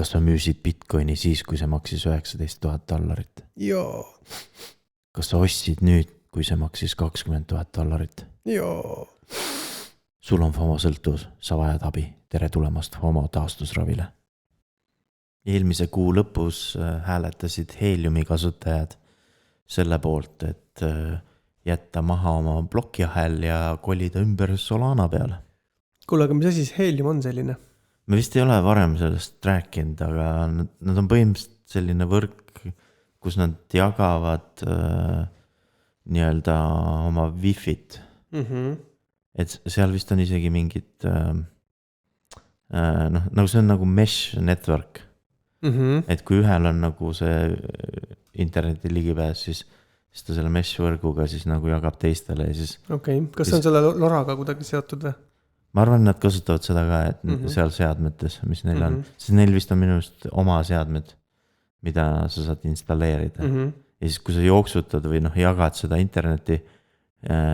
Kas sa müüsid Bitcoini siis, kui see maksis $19,000? Joo. Kas sa ostsid nüüd, kui see maksis $20,000? Joo. Sul on FOMO sõltuvus, sa vajad abi. Tere tulemast FOMO taastusravile. Eelmise kuu lõpus hääletasid Heliumi kasutajad selle poolt, et jätta maha oma blokiahel ja kolida ümber Solana peale. Kuule, aga mis asi siis Helium on selline? Me vist ei ole varem sellest rääkinud, aga nad on põhimõtteliselt selline võrk, kus nad jagavad nii-öelda oma Wi-Fit. Et seal vist on isegi mingid, nagu see on nagu mesh network. Et kui ühel on nagu see interneti ligipääs, siis ta selle mesh võrguga siis nagu jagab teistele ja siis... Okei, kas see on selle loraga kuidagi seotud või? Ma arvan, nad kasutavad seda ka, et seal seadmetes, mis neil on. Siis neil vist on minust oma seadmed, mida sa saad installeerida. Ja siis kui sa jooksutad või jagad seda interneti,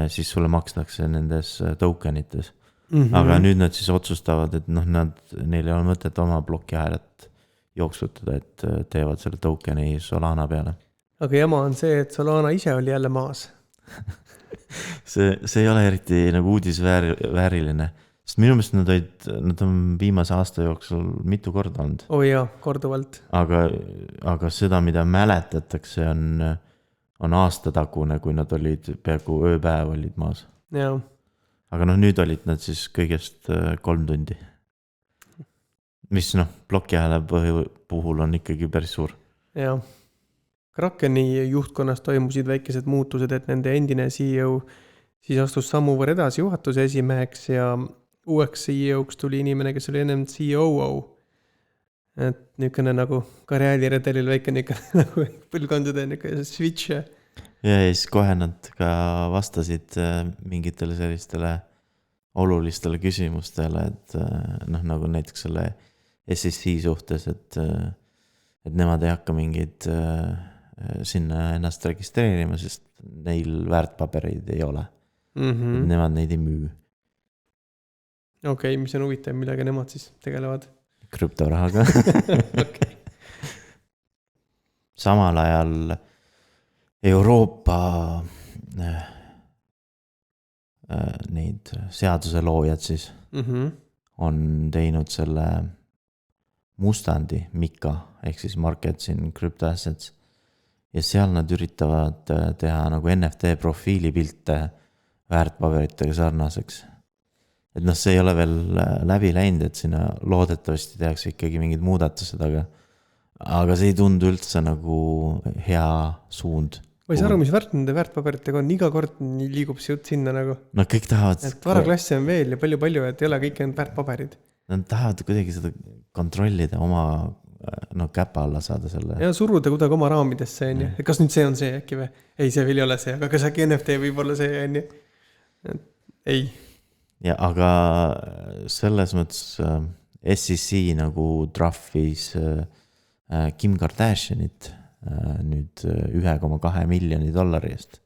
siis sulle makstakse nendes tokenites. Aga nüüd nad siis otsustavad, et neil ei ole mõtet oma blokiahelat jooksutada, et teevad selle tokeni Solana peale. Aga jama on see, et Solana ise oli jälle maas. see ei ole eriti nagu uudisvääriline, sest minu meelest nad on viimase aasta jooksul mitu korda olnud. Jaa, korduvalt. Aga seda, mida mäletatakse, on aastatagune, kui nad olid peaaegu ööpäev olid maas. Jaa. Aga nüüd olid nad siis kõigest 3 tundi. Mis blokiahela puhul on ikkagi päris suur. Jaa. Krakeni juhtkonnas toimusid väikesed muutused, et nende endine CEO siis astus sammu võrra edasi juhatuse esimeheks ja uueks CEO-ks tuli inimene, kes oli ennem COO. Et niisugune nagu karjääriredelil väike niisugune nagu põlvkondade niisugune switch. Ja siis kohe nad ka vastasid mingitele sellistele olulistele küsimustele, et nagu näiteks selle SSC suhtes, et nemad ei hakka mingid sinna ennast registreerima, sest neil väärtpabereid ei ole. Nemad neid ei müü. Okei, mis on huvitav, millega nemad siis tegelevad? Krüptorahaga. Okay. Samal ajal Euroopa neid seaduse loojad siis on teinud selle mustandi MiCA ehk siis Markets in Crypto Assets ja seal nad üritavad teha nagu NFT profiilipilte väärtpaberitega sarnaseks. Et see ei ole veel läbi läinud, et sinna loodetavasti tehakse ikkagi mingid muudatused, aga see ei tundu üldse nagu hea suund. Või sa aru, mis nende väärtpaberitega on, iga kord liigub see jutt sinna nagu. No kõik tahavad... Et varaklassi on veel ja palju, et ei ole kõik on väärtpaberid. Nad tahavad kuidagi seda kontrollida oma käpa alla saada selle. Ja suruda kuidagi oma raamidesse, on ju. Kas nüüd see on see äkki või? Ei, see veel ei ole see, aga kas äkki NFT võib olla see, on ju? Ei. Ja, aga selles mõttes SEC nagu trahvis Kim Kardashianit nüüd $1.2 miljoni eest,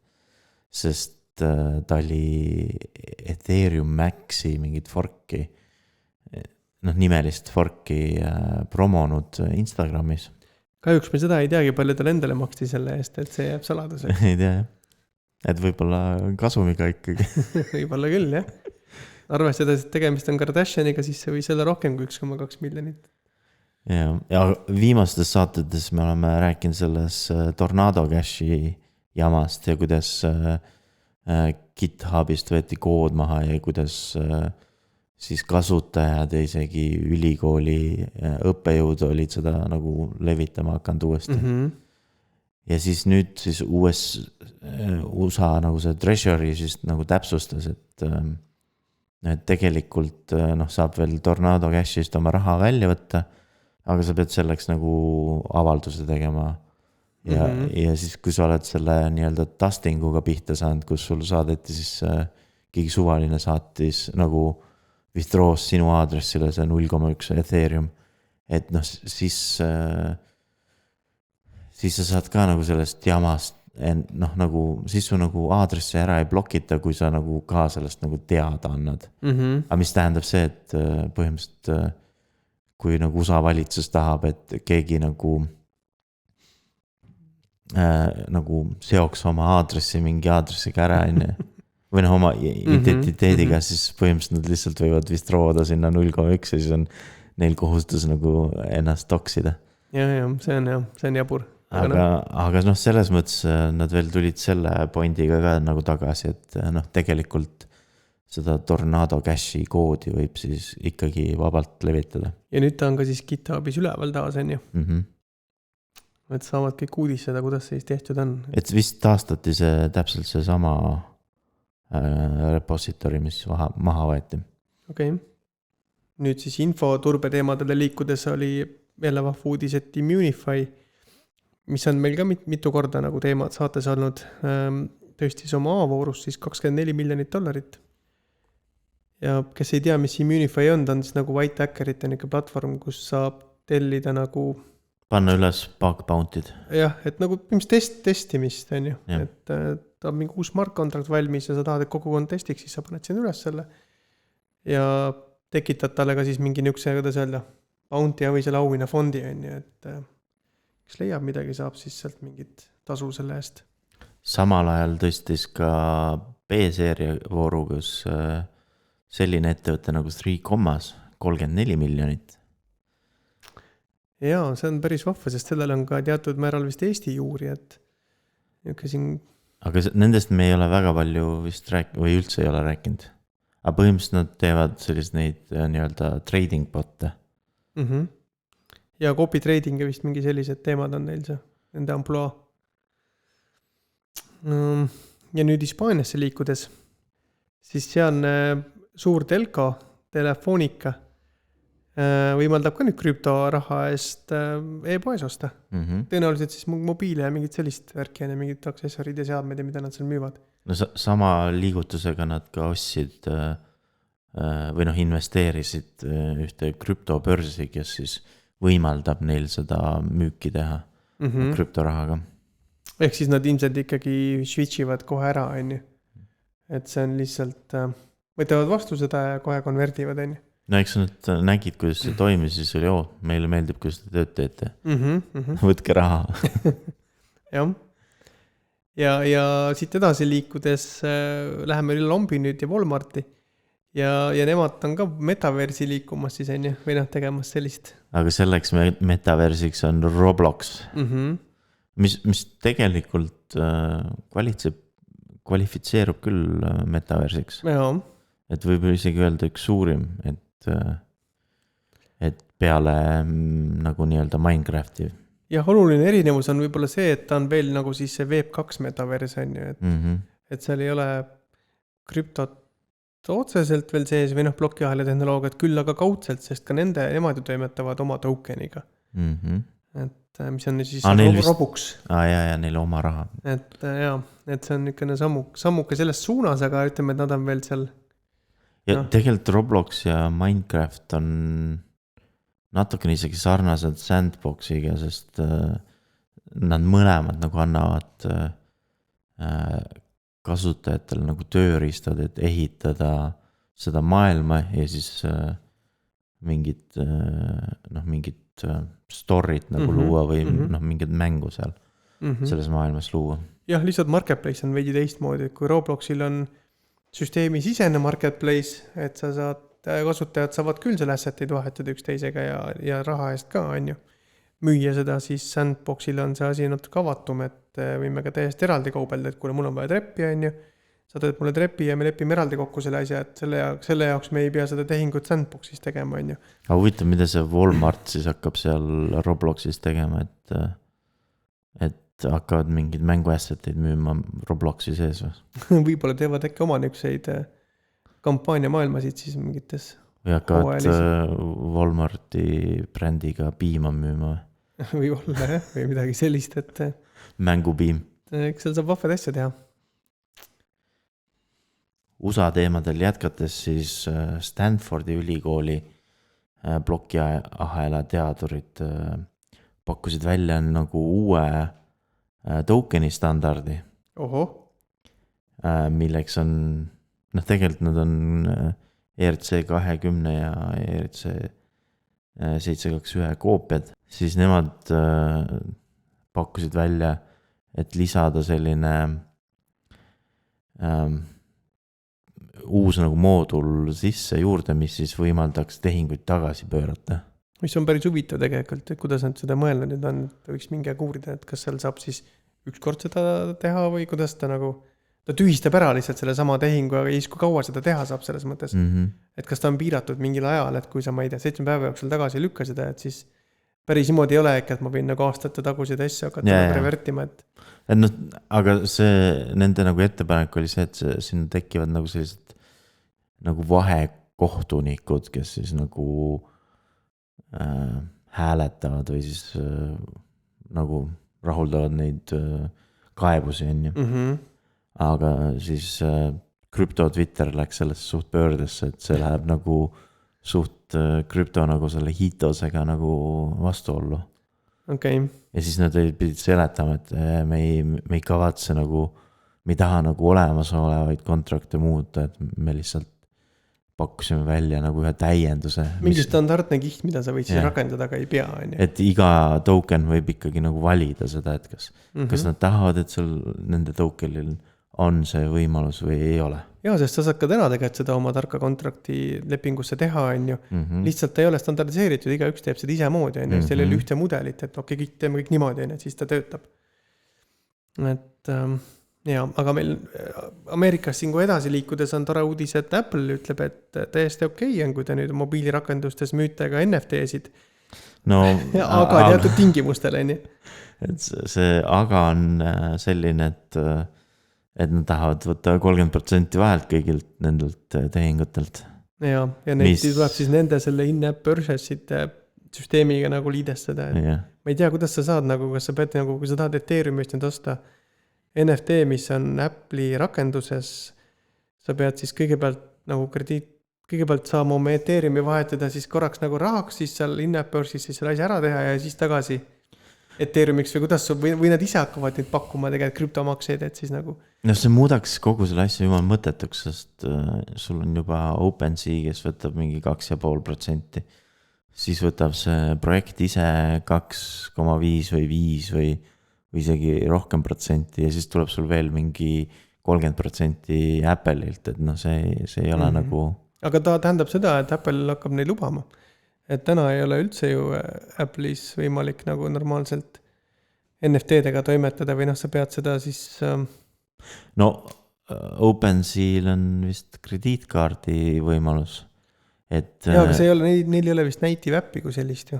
sest ta oli Ethereum Maxi mingit forki, nimelist forki promonud Instagramis. Kahjuks me seda ei teagi, palju tal endale maksti selle eest, et see jääb saladuse. Ei tea, et võib-olla kasumiga ikkagi. Võib-olla küll, jah. Arvestades, et tegemist on Kardashianiga, siis see võis olla rohkem kui 1,2 miljonit. Ja viimastes saatetes me oleme rääkinud selles Tornado Cashi jamast ja kuidas GitHubist võeti kood maha ja kuidas siis kasutajad ja isegi ülikooli õppejõud olid seda nagu levitama hakanud uuesti. Ja siis nüüd siis USA nagu see Treasury siis nagu täpsustas, et tegelikult saab veel Tornado Cashist oma raha välja võtta, aga sa pead selleks nagu avalduse tegema. Ja siis kui sa oled selle nii-öelda dustinguga pihta saanud, kus sul saadeti siis keegi suvaline saatis nagu withdraws sinu aadressile see 0,1 Ethereum, et siis sa saad ka nagu sellest jamast, nagu siis su nagu aadressi ära ei blokita, kui sa nagu ka sellest nagu teada annad. Aga mis tähendab see, et põhimõtteliselt kui nagu USA valitsus tahab, et keegi nagu seoks oma aadressi mingi aadressiga ära, või noh, oma identiteediga, siis põhimõtteliselt nad lihtsalt võivad vist rooda sinna 0,1 ja siis on neil kohustus nagu ennast toksida. Ja, see on jabur. Aga noh, selles mõttes nad veel tulid selle pointiga ka nagu tagasi, et noh, tegelikult seda Tornado Cache'i koodi võib siis ikkagi vabalt levitada. Ja nüüd ta on ka siis GitHubis üleval taas, on ju. Et saavad kõik uudistada, kuidas see siis tehtud on. Et vist taastati see täpselt see sama repositori, mis maha võeti. Okei. Nüüd siis infoturbe teemadele liikudes oli jälle vahva uudis, et Immunify, mis on meil ka mitu korda nagu teemad saates olnud, tõstis oma A-voorus siis $24 miljonit. Ja kes ei tea, mis Immunify on, ta on siis nagu white hackerite platvorm, kus saab tellida nagu panna üles bug bounty'd. Jah, et nagu testimist on ju, et ta on mingi uus smart contract valmis ja sa tahad, et kogukond testiks, siis sa paned sinna üles selle ja tekitad talle ka siis mingi niukse, kuidas öelda, bounty või selle auhinna fondi on ju, et kes leiab midagi, saab siis sealt mingit tasu selle eest. Samal ajal tõstis ka B-seeria vooru, kus selline ettevõte nagu 34 miljonit. Jaa, see on päris vahva, sest sellel on ka teatud määral vist Eesti juuri, et siin... Aga nendest me ei ole väga palju vist või üldse ei ole rääkinud. Aga põhimõtteliselt nad teevad sellist neid nii-öelda trading bot'e. Ja copy trading ja vist mingi sellised teemad on neil see, nende amploa. Ja nüüd Hispaaniasse liikudes, siis see on suur telko, Telefonica, võimaldab ka nüüd krüptoraha eest e-poes osta. Tõenäoliselt siis mobiile ja mingid sellist värki ja mingid aksessorid ja seadmed, mida nad seal müüvad. No sama liigutusega nad ka ostsid või noh, investeerisid ühte krüptobörsi, kes siis võimaldab neil seda müüki teha krüptorahaga. Ehk siis nad ilmselt ikkagi switchivad kohe ära, on ju. Et see on lihtsalt, võtavad vastu seda ja kohe konvertivad, on ju. No eks nad nägid, kuidas see toimis, siis oli, meile meeldib, kuidas te tööd teete. Võtke raha. Jah. Ja siit edasi liikudes läheme üle Lombi nüüd ja Walmarti. Ja nemad on ka metaversi liikumas siis, on ju, või noh, tegemas sellist. Aga selleks metaversiks on Roblox, mis tegelikult kvalifitseerub küll metaversiks. Jaa. Et võib isegi öelda üks suurim, et peale nagu nii-öelda Minecrafti. Ja oluline erinevus on võib-olla see, et ta on veel nagu siis see Web2 metavers on ju, et seal ei ole krüptot otseselt veel sees või noh, plokiahela tehnoloogiat küll, aga kaudselt, sest ka nemad ju toimetavad oma tokeniga. Et mis on siis Robux. Ja neil oma raha. Et see on niisugune sammuke selles suunas, aga ütleme, et nad on veel seal. Ja tegelikult Roblox ja Minecraft on natukene isegi sarnased Sandboxiga, sest nad mõlemad nagu annavad kasutajatel nagu tööriistad, et ehitada seda maailma ja siis mingit story't nagu luua või mingit mängu seal selles maailmas luua. Jah, lihtsalt marketplace on veidi teistmoodi, kui Robloxil on süsteemi sisene marketplace, et sa saad, kasutajad saavad küll selle asset'id vahetada üksteisega ja raha eest ka, on ju. Müüa seda, siis Sandboxil on see asi natuke avatum, et võime ka täiesti eraldi kaubelda, et kuule, mul on vaja treppi, on ju. Sa teed mulle trepi ja me lepime eraldi kokku selle asja, et selle jaoks me ei pea seda tehingut Sandboxis tegema, on ju. Aga huvitav, mida see Walmart siis hakkab seal Robloxis tegema, et hakkavad mingid mänguassetid müüma Robloxi sees või? Võib-olla teevad äkki oma niukseid kampaania maailmasid siis mingites. Või hakkavad Walmarti brändiga piima müüma või? Võib-olla jah, või midagi sellist, et mängupiim. Eks seal saab vahvad asja teha. USA teemadel jätkates siis Stanfordi ülikooli plokiahela teadurid pakkusid välja nagu uue tokeni standardi. Milleks on, tegelikult nad on ERC20 ja ERC 721 koopiad, siis nemad pakkusid välja, et lisada selline uus nagu moodul sisse juurde, mis siis võimaldaks tehinguid tagasi pöörata. Mis on päris huvitav tegelikult, et kuidas nad seda mõelnud nüüd on, et võiks mingi aeg uurida, et kas seal saab siis ükskord seda teha või kuidas ta nagu, ta tühistab ära lihtsalt selle sama tehingu, aga siis kui kaua seda teha saab selles mõttes, et kas ta on piiratud mingil ajal, et kui sa, ma ei tea, 7 päeva jooksul tagasi lükka seda, et siis päris niimoodi ei ole äkki, et ma võin nagu aastate tagusid asju hakata nagu revertima, et no, aga see, nende nagu ettepanek oli see, et siin tekivad nagu sellised nagu vahekohtunikud, kes siis nagu hääletavad või siis nagu rahuldavad neid kaebusi, on ju. Aga siis krüpto Twitter läks sellest suht pöördesse, et see läheb nagu suht krüpto nagu selle hiitosega nagu vastuollu. Okay. Ja siis nad pidid seletama, et me ei kavatse nagu, me ei taha nagu olemasolevaid kontrakte muuta, et me lihtsalt pakkusime välja nagu ühe täienduse. Mingi standardne kiht, mida sa võid siis rakendada, aga ei pea. Et iga token võib ikkagi nagu valida seda, et kas nad tahavad, et sul nende tokenil on see võimalus või ei ole. Jaa, sest sa saad ka täna tegelikult seda oma tarka kontrakti lepingusse teha, on ju. Lihtsalt ta ei ole standardiseeritud, iga üks teeb seda ise moodi, on ju. Seal ei ole ühte mudelit, et okei, kõik teeme kõik niimoodi, on ju, et siis ta töötab. Et jaa, aga meil Ameerikas siin kui edasi liikudes on tore uudis, et Apple ütleb, et täiesti okei on, kui ta nüüd mobiilirakendustes müüte ka NFT-sid. No, aga teatud tingimustel, on ju. Et see aga on selline, et nad tahavad võtta 30% vahelt kõigilt nendelt tehingutelt. Ja neid tuleb siis nende selle in-app purchase'ite süsteemiga nagu liidestada. Ma ei tea, kuidas sa saad nagu, kas sa pead nagu, kui sa tahad Ethereumist nüüd osta NFT, mis on Apple'i rakenduses, sa pead siis kõigepealt nagu kõigepealt saama oma Ethereumi vahetada siis korraks nagu rahaks, siis seal in-app purchase'is siis selle asja ära teha ja siis tagasi Ethereumiks või kuidas või nad ise hakkavad nüüd pakkuma tegelikult krüptomakseid, et siis nagu. No see muudaks kogu selle asja jumal mõttetuks, sest sul on juba OpenSea, kes võtab mingi 2,5%. Siis võtab see projekt ise 2,5 või 5 või isegi rohkem protsenti ja siis tuleb sul veel mingi 30% Apple'ilt, et see ei ole nagu. Aga ta tähendab seda, et Apple hakkab neid lubama. Et täna ei ole üldse ju Apple'is võimalik nagu normaalselt NFT-dega toimetada või sa pead seda siis. No OpenSea'l on vist krediitkaardi võimalus. Jaa, aga see ei ole, neil ei ole vist native appi kui sellist ju.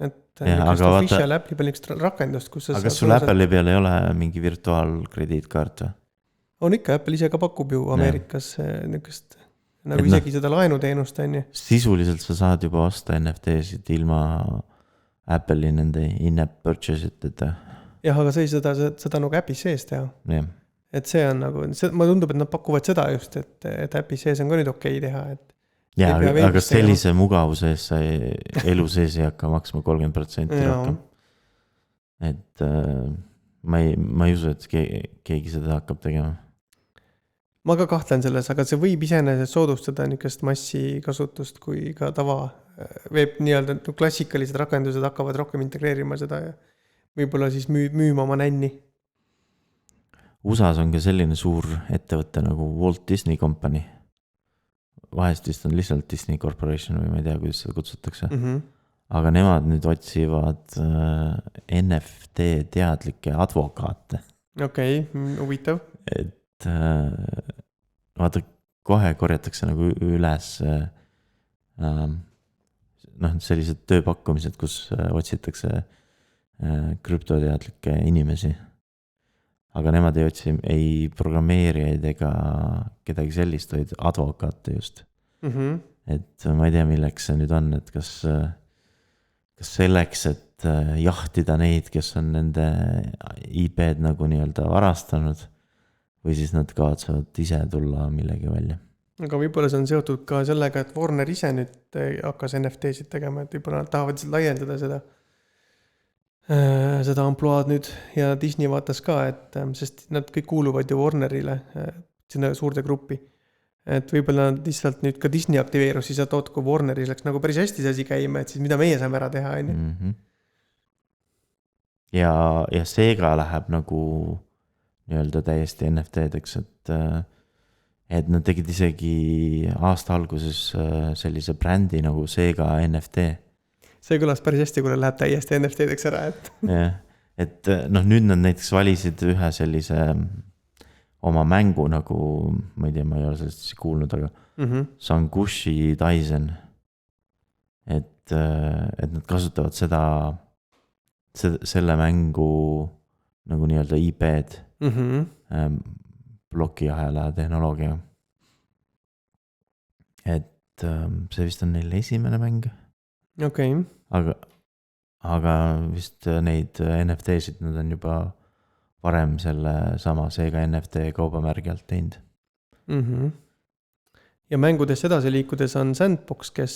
Et official Apple'i peal üks rakendust, kus aga sul Apple'i peal ei ole mingi virtuaalkrediitkaart või? On ikka, Apple ise ka pakub ju Ameerikas niukest nagu isegi seda laenuteenust on ju. Sisuliselt sa saad juba osta NFT-sid ilma Apple'i nende in-app purchase'iteta. Jah, aga sa ei seda nagu äpis sees teha. Yeah. Et see on nagu, ma tundub, et nad pakuvad seda just, et äpis sees on ka nüüd okei teha. Ja, aga sellise mugavuse ees sa elu sees ei hakka maksma 30% rohkem. Et ma ei usu, et keegi seda hakkab tegema. Ma ka kahtlen selles, aga see võib iseenesest soodustada niisugust massi kasutust, kui ka tava veeb nii-öelda klassikalised rakendused hakkavad rohkem integreerima seda ja võib-olla siis müüma oma nänni. USAs on ka selline suur ettevõte nagu Walt Disney Company. Vahest vist on lihtsalt Disney Corporation või ma ei tea, kuidas seda kutsutakse. Aga nemad nüüd otsivad NFT teadlikke advokaate. Okei, huvitav. Et vaata, kohe korjatakse nagu üles sellised tööpakkumised, kus otsitakse krüptoteadlikke inimesi. Aga nemad ei otsi ei programmeerijaid ega kedagi sellist, vaid advokaate just. Et ma ei tea, milleks see nüüd on, et kas selleks, et jahtida neid, kes on nende IP-d nagu nii-öelda varastanud või siis nad kavatsevad ise tulla millegi välja. Aga võib-olla see on seotud ka sellega, et Warner ise nüüd hakkas NFT-sid tegema, et võib-olla nad tahavad laiendada seda ampluaad nüüd ja Disney vaatas ka, et sest nad kõik kuuluvad ju Warnerile, sinna suurde gruppi. et võib-olla lihtsalt nüüd ka Disney aktiveerus, siis tood, kui Warneris läks nagu päris hästi see asi käima, et siis mida meie saame ära teha, on ju. Ja Sega läheb nagu nii-öelda täiesti NFT-deks, et nad tegid isegi aasta alguses sellise brändi nagu Sega NFT. See kõlas päris hästi, kui läheb täiesti NFT-deks ära, et. jah, et noh, nüüd nad näiteks valisid ühe sellise oma mängu nagu, ma ei tea, ma ei ole sellest kuulnud, aga Sangushi Daisen. Et nad kasutavad selle mängu nagu nii-öelda IP-d plokiahela tehnoloogia. Et see vist on neil esimene mäng. Okei. Aga vist neid NFT-sid nad on juba varem selle sama Sega NFT kaubamärgi alt teinud. Ja mängudest edasi liikudes on Sandbox, kes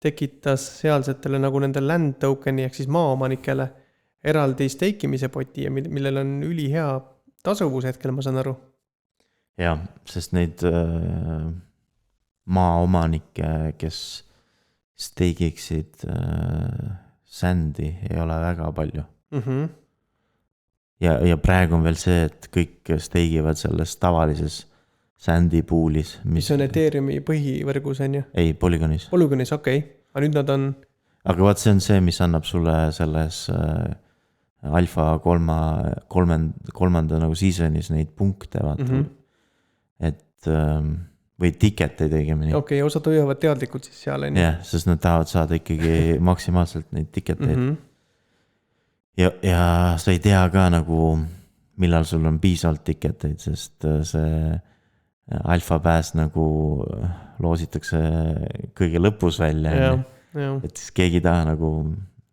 tekitas sealsetele nagu nende land tokeni ehk siis maaomanikele eraldi steikimise poti, ja millel on ülihea tasuvus hetkel, ma saan aru. Ja, sest neid maaomanikke, kes steigiksid Sandi, ei ole väga palju. Ja praegu on veel see, et kõik steigivad selles tavalises Sandi poolis. Mis on Ethereumi põhivõrgus, on ju? Ei, Polygonis. Polygonis, okei. Aga nüüd nad on... Aga vaat see on see, mis annab sulle selles alfa kolmanda nagu seasonis neid punkte, vaata. Et või tiketeid õigemini. Okei, osad hoiavad teadlikult siis seal, on ju? Jah, sest nad tahavad saada ikkagi maksimaalselt neid tiketeid. Ja sa ei tea ka nagu, millal sul on piisavalt tiketeid, sest see alfa pääs nagu loositakse kõige lõpus välja. Et siis keegi taha nagu...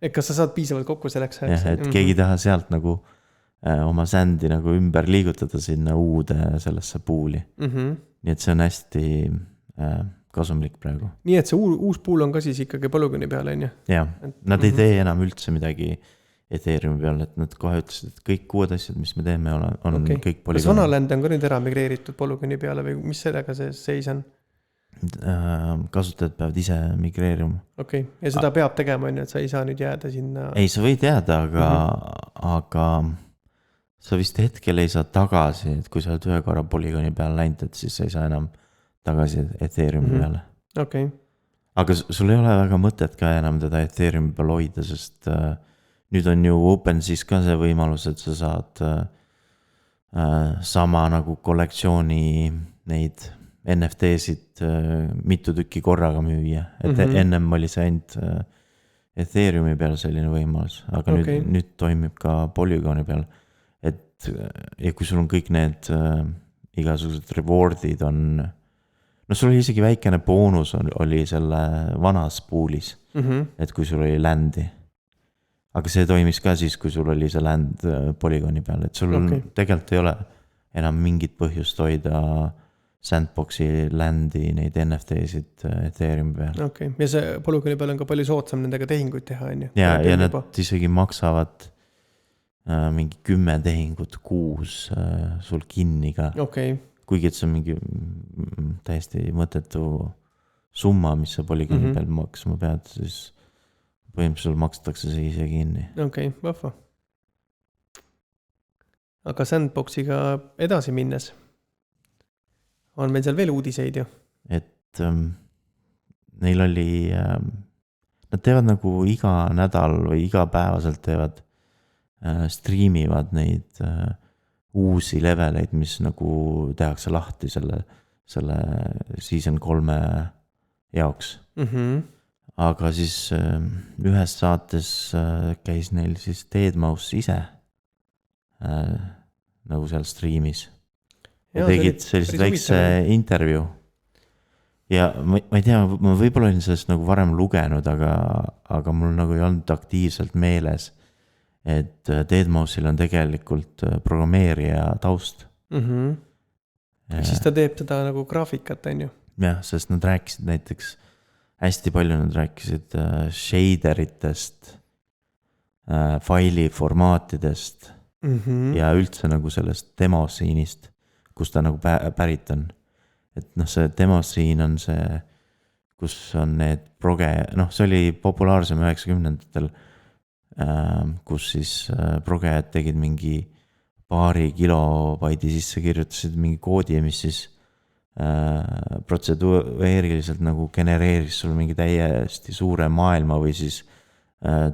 Et kas sa saad piisavalt kokku selleks? Jah, et keegi taha sealt nagu oma sändi nagu ümber liigutada sinna uude sellesse puuli. Nii et see on hästi kasumlik praegu. Nii et see uus puul on ka siis ikkagi Polygoni peal, on ju? Jah, nad ei tee enam üldse midagi Ethereumi peal, et nad kohe ütlesid, et kõik uued asjad, mis me teeme, on kõik Polygoni. Kas Vanaland on ka nüüd ära migreeritud Polygoni peale või mis sellega see seis on? Kasutajad peavad ise migreerima. Okei, ja seda peab tegema, on ju, et sa ei saa nüüd jääda sinna... Ei, sa võid jääda, aga sa vist hetkel ei saa tagasi, et kui sa oled ühe korra Polygoni peale läinud, et siis sa ei saa enam tagasi Ethereumi peale. Okei. Aga sul ei ole väga mõtet ka enam teda Ethereumi peal hoida, sest nüüd on ju OpenSeas ka see võimalus, et sa saad sama nagu kollektsiooni neid NFT-sid mitu tükki korraga müüa. Et ennem oli see ainult Ethereumi peal selline võimalus, aga nüüd toimib ka Polygoni peal. Ja kui sul on kõik need igasugused rewardid on, no sul oli isegi väikene boonus oli selle vanas poolis, et kui sul oli landi. Aga see toimis ka siis, kui sul oli see land Polygoni peal, et sul tegelikult ei ole enam mingit põhjust hoida Sandboxi landi neid NFT-sid Ethereumi peal. Okei, ja see Polygoni peal on ka palju soodsam nendega tehinguid teha, on ju? Ja nad isegi maksavad mingi 10 tehingut kuus sul kinni ka. Kuigi et see on mingi täiesti mõttetu summa, mis sa Polygoni peal maksma pead, siis põhimõtteliselt makstakse see ise kinni. Okei, vahva. Aga Sandboxiga edasi minnes on meil seal veel uudiseid ju? Et neil oli, nad teevad nagu iga nädal või igapäevaselt teevad, striimivad neid uusi leveleid, mis nagu tehakse lahti selle season 3 jaoks. Aga siis ühes saates käis neil siis Deadmau5 ise nagu seal striimis. Ja tegid sellised väikse intervjuu. Ja ma ei tea, ma võib-olla olin sellest nagu varem lugenud, aga mul nagu ei olnud aktiivselt meeles, et Deadmau5-il on tegelikult programmeerija taust. Siis ta teeb seda nagu graafikat, on ju? Jah, sest nad rääkisid näiteks hästi palju nad rääkisid shaderitest, faili formaatidest ja üldse nagu sellest demosiinist, kus ta nagu pärit on. et noh, see demo scene on see, kus on need noh, see oli populaarsem 90-ndatel, kus siis progejad tegid mingi paari kilobaidi sisse, kirjutasid mingi koodi, mis siis protseduuriliselt nagu genereeris sul mingi täiesti suure maailma või siis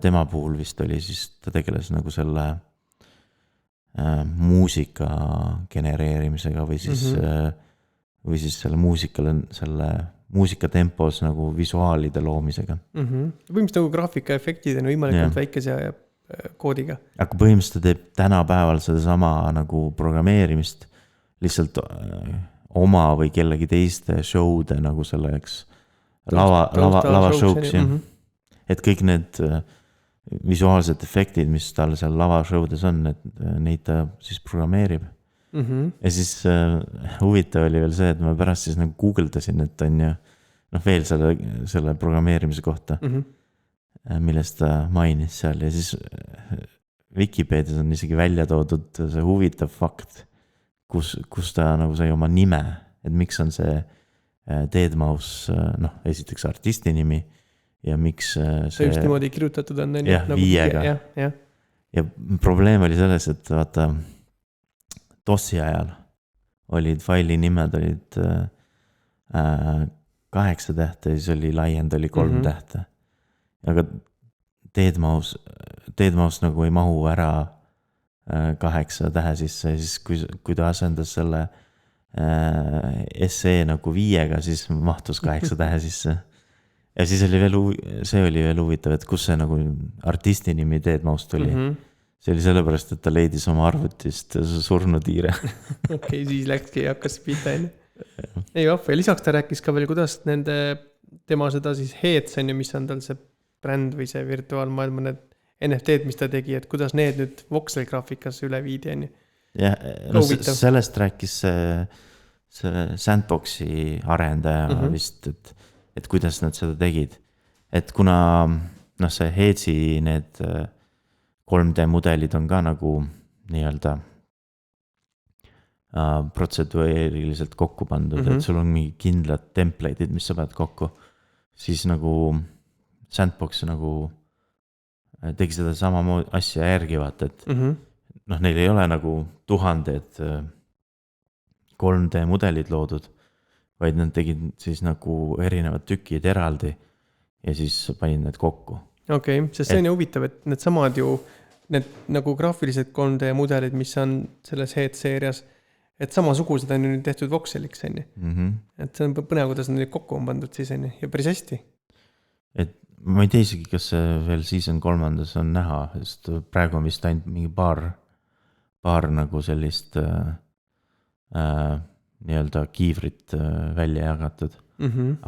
tema puhul vist oli siis, ta tegeles nagu selle muusika genereerimisega või siis selle muusika tempos nagu visuaalide loomisega. Põhimõtteliselt nagu graafikaefektid on võimalikult väikese koodiga. Aga põhimõtteliselt teeb tänapäeval seda sama nagu programmeerimist lihtsalt oma või kellegi teiste show'de nagu selleks lava show'ks. Et kõik need visuaalsed efektid, mis tal seal lava show'des on, et neid ta siis programmeerib. Ja siis huvitav oli veel see, et ma pärast siis nagu googledasin, et on ju veel selle programmeerimise kohta, millest ta mainis seal ja siis Wikipedias on isegi välja toodud see huvitav fakt, kus ta nagu sai oma nime, et miks on see Deadmau5, esiteks artisti nimi ja miks see just niimoodi kirjutatud on. Jah, nagu viiega. Ja probleem oli selles, et vaata DOS-i ajal olid faili nimed olid 8 tähte ja siis oli laiend oli 3 tähte. Aga Deadmau5 nagu ei mahu ära 8 tähe sisse ja siis kui ta asendas selle SE nagu 5-ga, siis mahtus 8 tähe sisse. Ja siis oli veel huvitav, et kus see nagu artisti nimi Deadmau5 tuli. See oli sellepärast, et ta leidis oma arvutist surnudiire. Okei, siis läkski ja hakkas pihta enne. Ei vahva, ja lisaks ta rääkis ka veel, kuidas tema seda siis Heads on ju, mis on tal see bränd või see virtuaalmaailma need NFT-d, mis ta tegi, et kuidas need nüüd voxel graafikas üle viidi on ju. Ja sellest rääkis see Sandboxi arendaja vist, et kuidas nad seda tegid. Et kuna see Headsi need 3D mudelid on ka nagu nii-öelda protseduuriliselt kokku pandud, et sul on mingi kindlad template'id, mis sa pead kokku, siis nagu Sandbox nagu tegi seda sama asja järgi vaata, et neil ei ole nagu 1000 3D mudelid loodud, vaid nad tegid siis nagu erinevad tükid eraldi ja siis panid need kokku. Okei, sest see on ju huvitav, et need samad ju, need nagu graafilised 3D mudelid, mis on selles Head-seerias, et samasugused on ju nüüd tehtud voxeliks, on ju. Et see on põnev, kuidas need kokku on pandud siis, on ju, ja päris hästi. Et ma ei tea isegi, kas see veel season 3 on näha, sest praegu on vist ainult mingi paar nagu sellist nii-öelda kiivrit välja jagatud.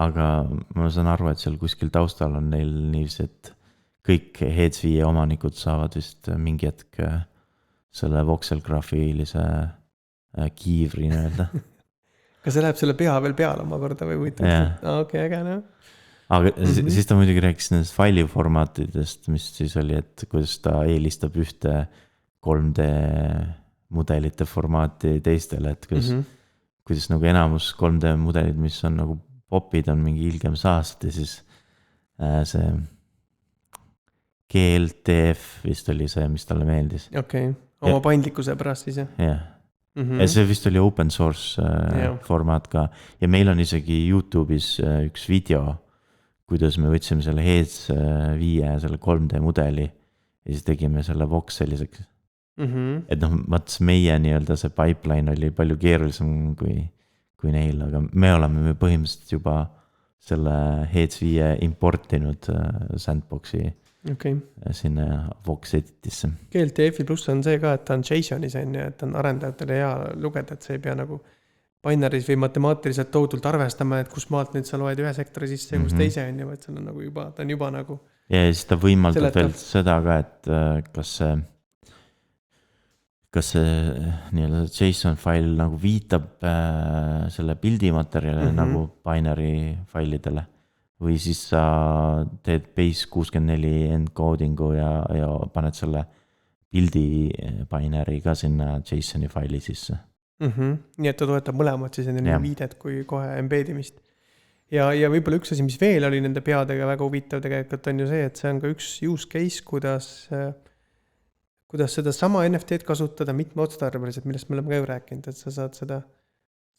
Aga ma saan aru, et seal kuskil taustal on neil niiviisi, et kõik Heads 5 omanikud saavad vist mingi hetk selle voxel-graafilise kiivri nii-öelda. Kas see läheb selle pea veel peale oma korda või võitud? Okei, äge, no. Aga siis ta muidugi rääkis nendest failiformaatidest, mis siis oli, et kuidas ta eelistab ühte 3D mudelite formaati teistele, et kuidas nagu enamus 3D mudelid, mis on nagu popid, on mingi ilgem saast ja siis see GLTF vist oli see, mis talle meeldis. Okei, oma paindlikkuse pärast siis, jah? Jah. Ja see vist oli open source formaat ka ja meil on isegi YouTube'is üks video, kuidas me võtsime selle Heads 5 selle 3D mudeli ja siis tegime selle voxeliseks. Et vaats meie nii-öelda see pipeline oli palju keerulisem kui neil, aga me oleme põhimõtteliselt juba selle Heads 5 importinud Sandboxi sinna Vox editisse. GLTF-i pluss on see ka, et ta on JSONis on ja et on arendajatele hea lugeda, et see ei pea nagu binaris või matemaatiliselt tohutult arvestama, et kus maalt nüüd sa loed ühe sektori sisse ja kus teise on ja et see on nagu juba, ta on juba nagu ja siis ta võimaldab veel seda ka, et kas see nii-öelda JSON fail nagu viitab selle pildimaterjali nagu binary failidele või siis sa teed base 64 encodingu ja paned selle pildi binary ka sinna JSON-i faili sisse. Nii et ta toetab mõlemad siis enne Jah. viidet kui kohe embedimist. Ja võib-olla üks asi, mis veel oli nende peadega väga huvitav tegelikult on ju see, et see on ka üks use case, kuidas seda sama NFT-d kasutada mitmeotstarbeliselt, millest me oleme ka ju rääkinud, et sa saad seda,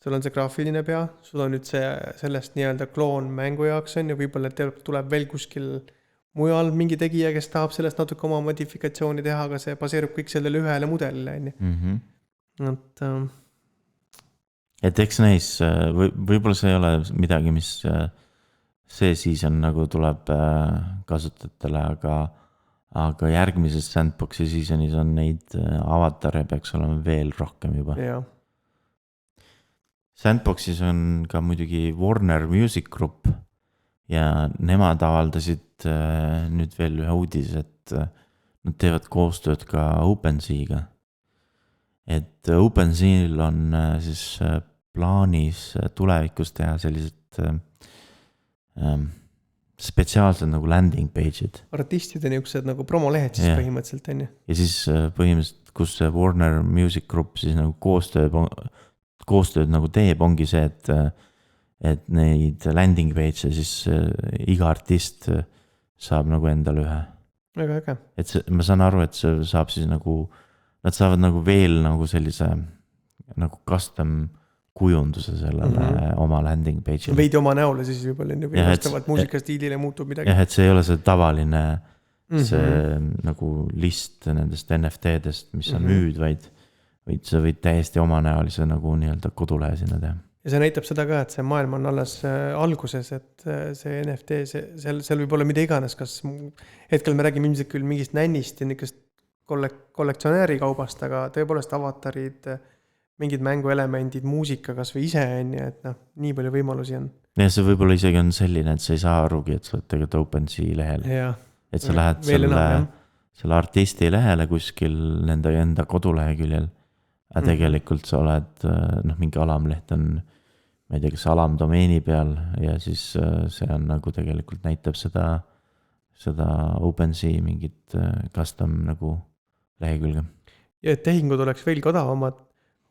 sul on see graafiline pea, sul on nüüd sellest nii-öelda kloon mängu jaoks on ja võib-olla tuleb veel kuskil mujal mingi tegija, kes tahab sellest natuke oma modifikatsiooni teha, aga see baseerub kõik sellele ühele mudelile, on ju. Et eks näis, võib-olla see ei ole midagi, mis see season nagu tuleb kasutajatele, aga järgmises Sandboxi seasonis on neid avatare peaks olema veel rohkem juba. Jaa. Sandboxis on ka muidugi Warner Music Group ja nemad avaldasid nüüd veel ühe uudis, et nad teevad koostööd ka OpenSea'ga. Et OpenSea'l on siis plaanis tulevikus teha sellised spetsiaalsed nagu landing page'id. Artistide niisugused nagu promolehed siis põhimõtteliselt on ju. Ja siis põhimõtteliselt, kus see Warner Music Group siis nagu koostööd nagu teeb, ongi see, et neid landing page'e siis iga artist saab nagu endale ühe. Väga äge. Et see, ma saan aru, et see saab siis nagu, nad saavad nagu veel nagu sellise nagu custom kujunduse sellele oma landing page'ile. Veidi oma näole siis võib-olla või vastavalt muusikastiilile muutub midagi. Jah, et see ei ole see tavaline see nagu list nendest NFT-dest, mis sa müüd, vaid sa võid täiesti omanäolise nagu nii-öelda kodulehe sinna teha. Ja see näitab seda ka, et see maailm on alles alguses, et see NFT, seal võib olla mida iganes, kas hetkel me räägime ilmselt küll mingist nännist ja niisugust kollektsionääri kaubast, aga tõepoolest avatarid, mingid mänguelemendid, muusika kas või ise on ja et nii palju võimalusi on. Ja see võib-olla isegi on selline, et sa ei saa arugi, et sa oled tegelikult OpenSea lehel. Et sa lähed selle artisti lehele kuskil nende enda koduleheküljel, aga tegelikult sa oled, mingi alamleht on, ma ei tea, kas alamdomeeni peal ja siis see on nagu tegelikult näitab seda OpenSea mingit custom nagu lehekülge. Ja et tehingud oleks veel odavamad,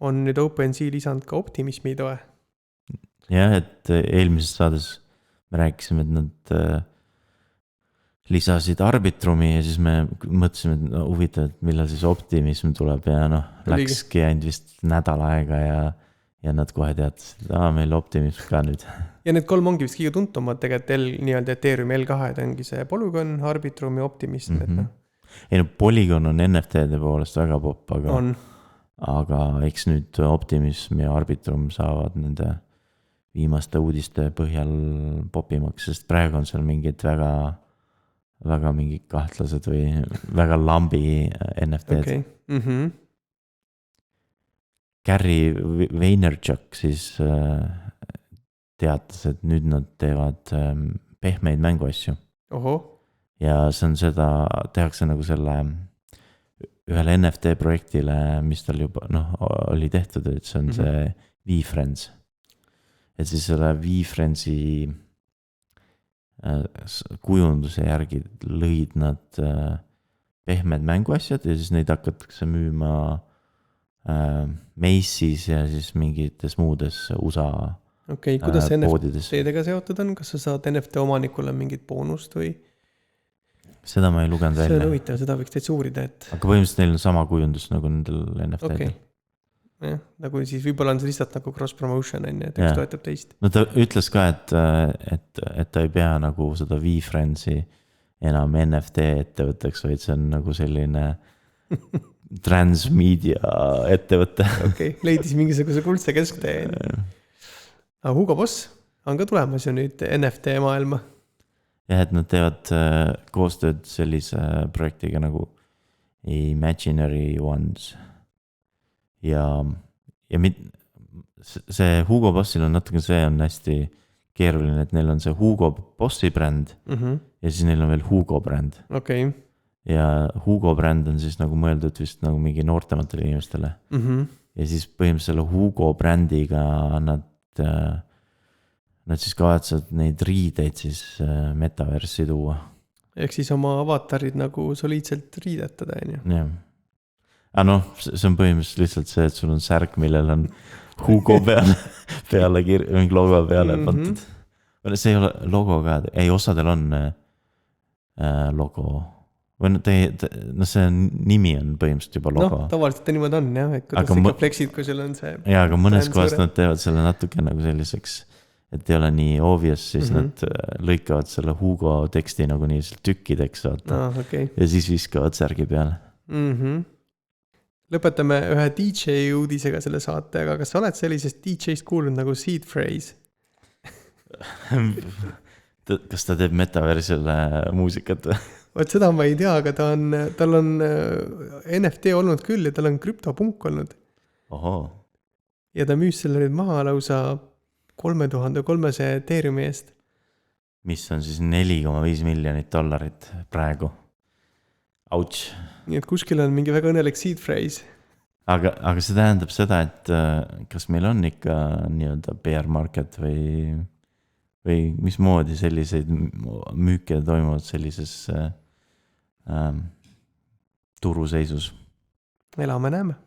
on nüüd OpenSea lisanud ka optimismi toe. Jah, et eelmises saades me rääkisime, et nad lisasid Arbitrumi ja siis me mõtlesime, et huvitav, et millal siis optimism tuleb ja läkski ainult vist nädal aega ja nad kohe teatasid, et meil optimism ka nüüd. Ja need 3 ongi vist kõige tuntumad tegelikult nii-öelda Ethereum L2, et ongi see Polygon, Arbitrum ja Optimism. Ei Polygon on NFT-de poolest väga popp, aga eks nüüd Optimism ja Arbitrum saavad nende viimaste uudiste põhjal popimaks, sest praegu on seal mingid väga mingid kahtlased või väga lambi NFT-d. Okay. Gary Vaynerchuk siis teatas, et nüüd nad teevad pehmeid mänguasju. Oho. Ja see on tehakse nagu selle ühele NFT projektile, mis tal juba oli tehtud, et see on see VFriends. Et siis selle VFriendsi kujunduse järgi lõid nad pehmed mänguasjad ja siis neid hakatakse müüma Macy's ja siis mingites muudes USA kuidas poodides. NFT-dega seotud on? Kas sa saad NFT omanikule mingit boonust või? Seda ma ei lugenud välja. See on huvitav, seda võiks täitsa uurida, et... Aga põhimõtteliselt neil on sama kujundus nagu nendel NFT-del. Jah, nagu siis võib-olla on see lihtsalt nagu cross-promotion, et üks toetab teist. No ta ütles ka, et ta ei pea nagu seda VFriendsi enam NFT ettevõtteks, vaid see on nagu selline transmedia ettevõtte. Leidis mingisuguse kuldse kesktee. Aga Hugo Boss on ka tulemas ju nüüd NFT maailma. Jah, et nad teevad koostööd sellise projektiga nagu Imaginary Ones. Ja see Hugo Bossil on natuke, see on hästi keeruline, et neil on see Hugo Bossi bränd ja siis neil on veel Hugo bränd. Ja Hugo bränd on siis nagu mõeldud vist nagu mingi noortematele inimestele. Ja siis põhimõtteliselt selle Hugo brändiga nad siis kavatsevad neid riideid siis metaversi tuua. Ehk siis oma avatarid nagu soliidselt riidetada, on ju. Jah. aga noh, see on põhimõtteliselt lihtsalt see, et sul on särk, millel on Hugo peale mingi logo peale pandud. See ei ole logo ka, ei osadel on logo. Või see nimi on põhimõtteliselt juba logo. Tavaliselt ta niimoodi on jah, et kuidas sa ikka flexid, kui sul on see. Jaa, aga mõnes kohast nad teevad selle natuke nagu selliseks, et ei ole nii obvious, siis nad lõikavad selle Hugo teksti nagu nii tükkideks, vaata. Okay. Ja siis viskavad särgi peale. Lõpetame ühe DJ uudisega selle saate, aga kas sa oled sellisest DJ-st kuulnud nagu Seed Phrase? Kas ta teeb metaversile muusikat või? Vaat seda ma ei tea, aga tal on NFT olnud küll ja tal on krüptopunk olnud. Ohoo. Ja ta müüs selle nüüd maha lausa 3300 Ethereumi eest. Mis on siis $4,5 miljonit praegu. Ouch. Nii et kuskil on mingi väga õnnelik seed phrase. Aga see tähendab seda, et kas meil on ikka nii-öelda bear market või mismoodi selliseid müüke toimuvad sellises turuseisus? Elame näeme.